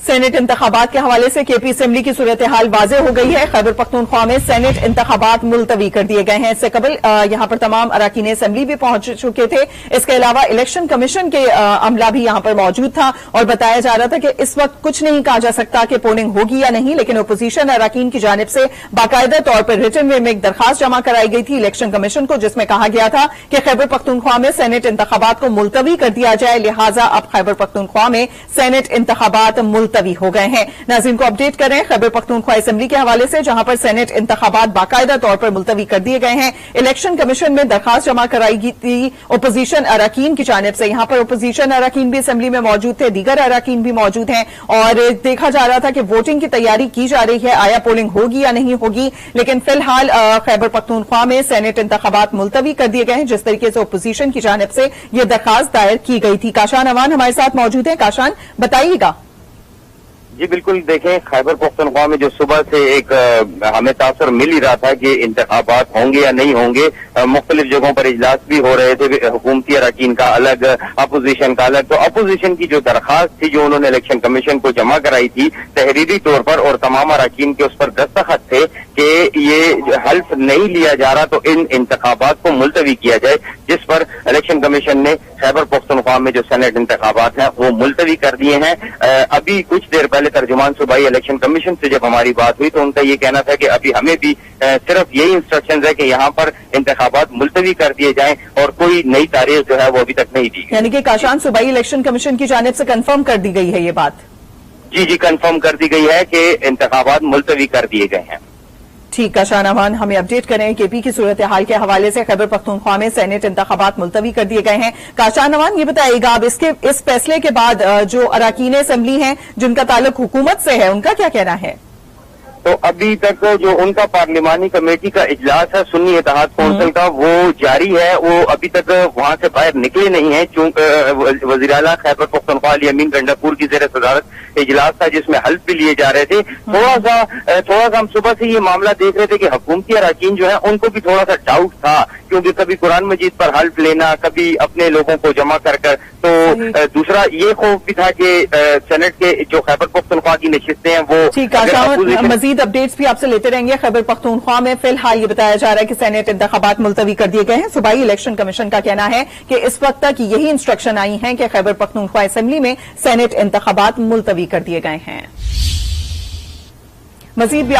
Senate इंतखाबात के हवाले से केपी असेंबली की सूरत हाल वाज़ेह हो गई है। खैबर पख्तूनख्वा में सेनेट इंतखाबात मुलतवी कर दिए गए हैं। इससे कबल यहां पर तमाम अरकान असेंबली भी पहुंच चुके थे। इसके अलावा इलेक्शन कमीशन के अमला भी यहां पर मौजूद था और बताया जा रहा था कि इस वक्त कुछ नहीं कहा जा सकता कि पोलिंग होगी या नहीं, लेकिन अपोजिशन अरकान की जानिब से बाकायदा तौर पर रिटन वे में एक दरखास्त जमा कराई गई थी इलेक्शन कमीशन को, जिसमें कहा गया था कि खैबर पख्तूनख्वा में सेनेट इंतखाबात को मुलतवी कर दिया जाए, लिहाजा अब खैबर पख्तूनख्वा में सेनेट इंतखाबात मुलतवी हो गए हैं। नाज़रीन को अपडेट करें खैबर पख्तूनख्वा असेंबली के हवाले से, जहां पर सेनेट इंतखाबात बाकायदा तौर पर मुलतवी कर दिए गए हैं। इलेक्शन कमीशन में दरखास्त जमा कराई गई थी अपोजिशन अरकान की जानिब से। यहां पर अपोजिशन अरकान भी असेंबली में मौजूद थे, दीगर अरकान भी मौजूद हैं और देखा जा रहा था कि वोटिंग की तैयारी की जा रही है, आया पोलिंग होगी या नहीं होगी। लेकिन फिलहाल खैबर पख्तूनख्वा में सेनेट इंतखाबात मुलतवी कर दिए गए हैं, जिस तरीके से अपोजिशन की जानिब से यह दरखास्त दायर की गई थी। काशान अवान हमारे साथ मौजूद है। काशान, बताइएगा। जी बिल्कुल, देखें खैबर पख्तूनख्वा में जो सुबह से एक हमें तासर मिल ही रहा था कि इंतखाबात होंगे या नहीं होंगे। मुख्तलिफ जगहों पर इजलास भी हो रहे थे, हुकूमती अरकान का अलग, अपोजिशन का अलग। तो अपोजिशन की जो दरखास्त थी जो उन्होंने इलेक्शन कमीशन को जमा कराई थी तहरीरी तौर पर, और तमाम अरकान के उस पर दस्तखत थे कि ये हल्फ नहीं लिया जा रहा तो इन इंतखाबात को मुलतवी किया जाए, जिस पर इलेक्शन कमीशन ने खैबर पख्तूनख्वा में जो सेनेट इंतखाबात हैं वो मुलतवी कर दिए हैं। अभी कुछ देर पहले तर्जुमान सूबाई इलेक्शन कमीशन से जब हमारी बात हुई तो उनका ये कहना था कि अभी हमें भी सिर्फ यही इंस्ट्रक्शंस है कि यहाँ पर इंतखाबात मुलतवी कर दिए जाएं और कोई नई तारीख जो है वो अभी तक नहीं दी गई। यानी कि काशान, सूबाई इलेक्शन कमीशन की जानिब से कंफर्म कर दी गई है ये बात? जी कंफर्म कर दी गई है कि इंतखाबात मुलतवी कर दिए गए हैं। ठीक, काशान अवान हमें अपडेट करें केपी की सूरत हाल के हवाले से। खैबर पख्तूनख्वा में सेनेट इंतखाबात मुलतवी कर दिए गए हैं। काशान अवान, ये बताइएगा अब इस फैसले के बाद जो अरकान असेंबली हैं जिनका ताल्लुक हुकूमत से है, उनका क्या कहना है? तो अभी तक जो उनका पार्लिमानी कमेटी का इजलास है सुन्नी इत्तेहाद कौंसिल का, वो जारी है। वो अभी तक वहां से बाहर निकले नहीं है, चूंकि वज़ीर आला खैबर पख्तूनख्वा अली अमीन गंडापुर की ज़ेर सदारत इजलास था जिसमें हल्फ भी लिए जा रहे थे। थोड़ा सा हम सुबह से ये मामला देख रहे थे कि हुकूमती अरकान जो है उनको भी थोड़ा सा डाउट था, क्योंकि कभी कुरान मजीद पर हल्फ लेना, कभी अपने लोगों को जमा कर तो दूसरा ये खौफ भी था कि सेनेट के जो खैबर पख्तूनख्वा की नशिस्तें हैं वो मजीद अपडेट्स भी आपसे लेते रहेंगे। खैबर पख्तूनख्वा में फिलहाल ये बताया जा रहा है कि सेनेट इंतखाबात मुलतवी कर दिए गए हैं। सूबाई इलेक्शन कमीशन का कहना है कि इस वक्त तक यही इंस्ट्रक्शन आई हैं कि खैबर पख्तूनख्वा असेंबली में सेनेट इंतखाबात मुलतवी कर दिए गए हैं। मजीद भी